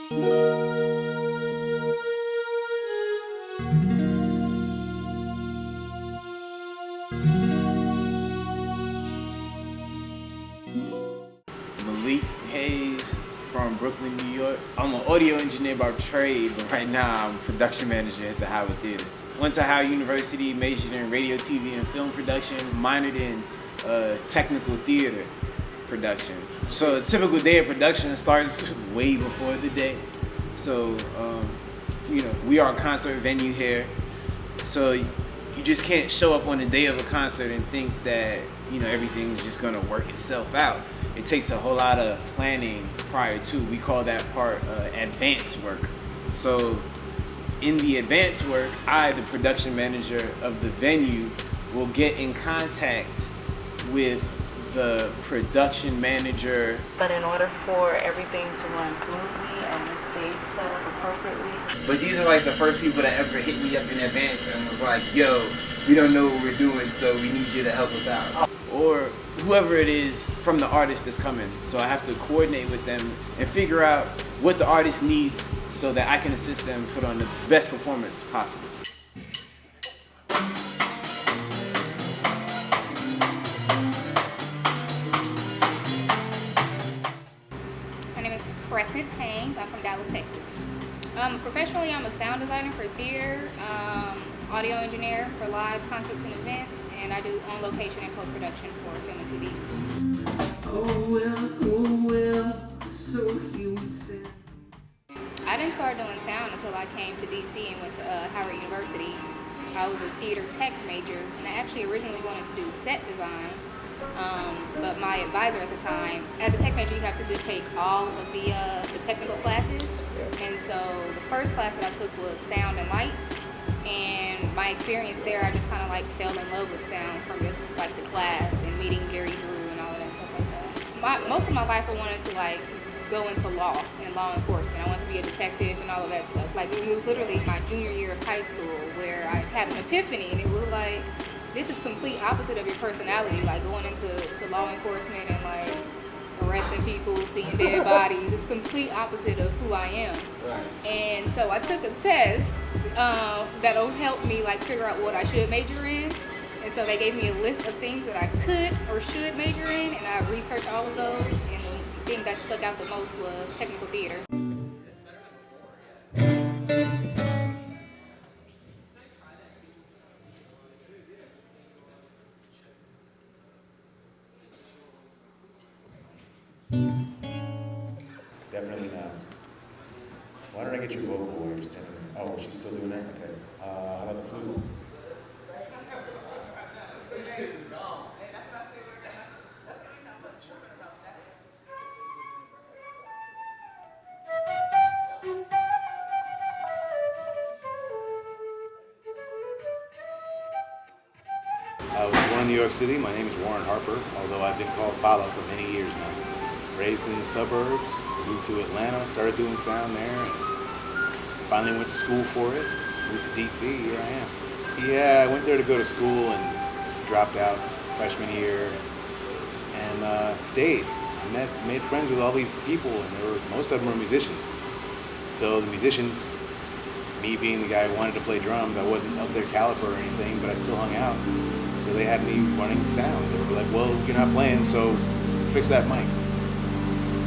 From Brooklyn, New York. I'm an audio engineer by trade, but right now I'm production manager at the Howard Theater. Went to Howard University, majored in radio, TV, and film production, minored in technical theater production. So a typical day of production starts way before the day. So, we are a concert venue here. So you just can't show up on the day of a concert and think that, everything's just gonna work itself out. It takes a whole lot of planning prior to. We call that part advanced work. So in the advanced work, I, the production manager of the venue, will get in contact with the production manager. But in order for everything to run smoothly and the stage set up appropriately. But these are like the first people that ever hit me up in advance and was like, yo, we don't know what we're doing, so we need you to help us out. Or whoever it is from the artist that's coming. So I have to coordinate with them and figure out what the artist needs so that I can assist them put on the best performance possible. My name is Crescent Haynes. I'm from Dallas, Texas. Professionally, I'm a sound designer for theater, audio engineer for live concerts and events, and I do on location and post-production for film and TV. Oh well, so here we stand. I didn't start doing sound until I came to DC and went to Howard University. I was a theater tech major, and I actually originally wanted to do set design, but my advisor at the time, as a tech major, you have to just take all of the technical classes, and so the first class that I took was sound and lights. And my experience there, I just kind of fell in love with sound from just the class and meeting Gary Drew and all of that stuff like that. Most of my life I wanted to go into law and law enforcement. I wanted to be a detective and all of that stuff. It was literally my junior year of high school where I had an epiphany, and it was this is complete opposite of your personality, going into law enforcement and arresting people, seeing dead bodies. It's complete opposite of who I am. Right. And so I took a test that'll help me figure out what I should major in. And so they gave me a list of things that I could or should major in, and I researched all of those. And the thing that stuck out the most was technical theater. Definitely not. Why don't I get your vocal warriors? Oh, she's still doing that? Okay. How about the flute? I was born in New York City. My name is Warren Harper, although I've been called Bala for many years now. Raised in the suburbs, moved to Atlanta, started doing sound there, and finally went to school for it. Moved to DC, here I am. Yeah, I went there to go to school and dropped out freshman year and stayed. I made friends with all these people, and most of them were musicians. So the musicians, me being the guy who wanted to play drums, I wasn't of their caliber or anything, but I still hung out. So they had me running sound. They were like, well, you're not playing, so fix that mic.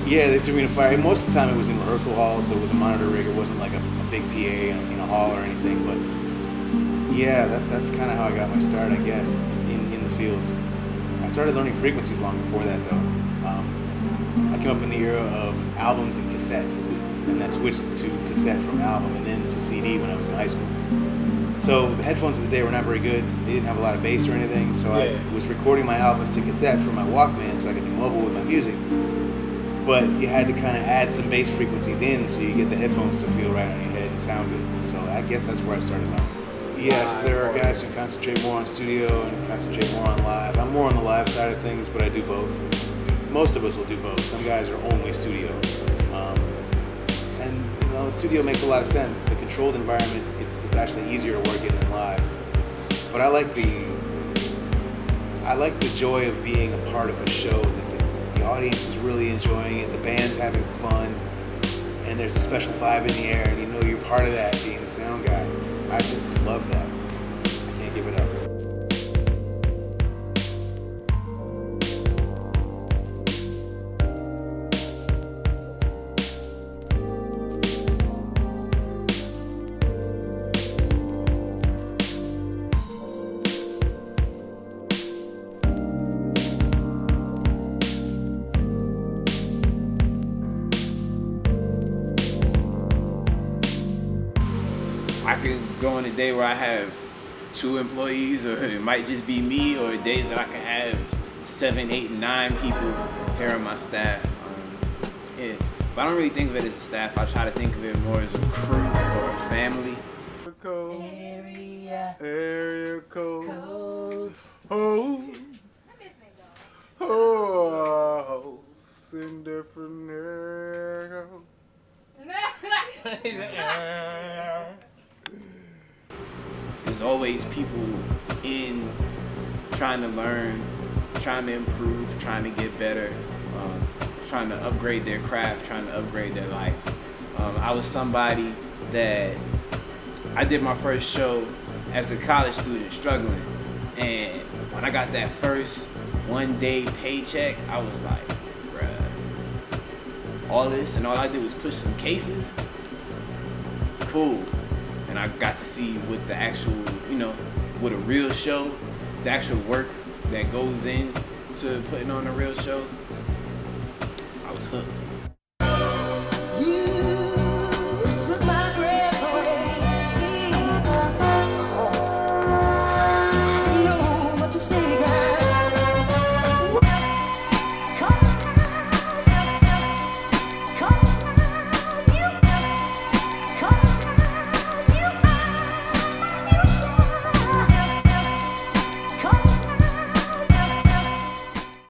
Yeah, they threw me in a fire. Most of the time it was in rehearsal hall, so it was a monitor rig. It wasn't like a big PA in a hall or anything. But yeah, that's kind of how I got my start, I guess, in the field. I started learning frequencies long before that, though. I came up in the era of albums and cassettes, and that switched to cassette from album and then to CD when I was in high school. So the headphones of the day were not very good. They didn't have a lot of bass or anything, so I was recording my albums to cassette from my Walkman so I could be mobile with my music. But you had to kind of add some bass frequencies in so you get the headphones to feel right on your head and sound good. So I guess that's where I started out. Yes, there are guys who concentrate more on studio and concentrate more on live. I'm more on the live side of things, but I do both. Most of us will do both. Some guys are only studio. And the studio makes a lot of sense. The controlled environment, it's actually easier to work in than live. But I like the joy of being a part of a show that the audience is really enjoying it, the band's having fun, and there's a special vibe in the air, and you know you're part of that being the sound guy. I just love that. I can't give it up. I can go on a day where I have 2 employees, or it might just be me, or days that I can have 7, 8, 9 people here on my staff. Yeah. But I don't really think of it as a staff. I try to think of it more as a crew or a family. Area code. Oh, send different area. There's always people in trying to learn, trying to improve, trying to get better, trying to upgrade their craft, trying to upgrade their life. I was somebody that I did my first show as a college student struggling, and when I got that first one-day paycheck, I was like, bruh, all this, and all I did was push some cases? Cool. And I got to see what the actual, what a real show, the actual work that goes in to putting on a real show. I was hooked.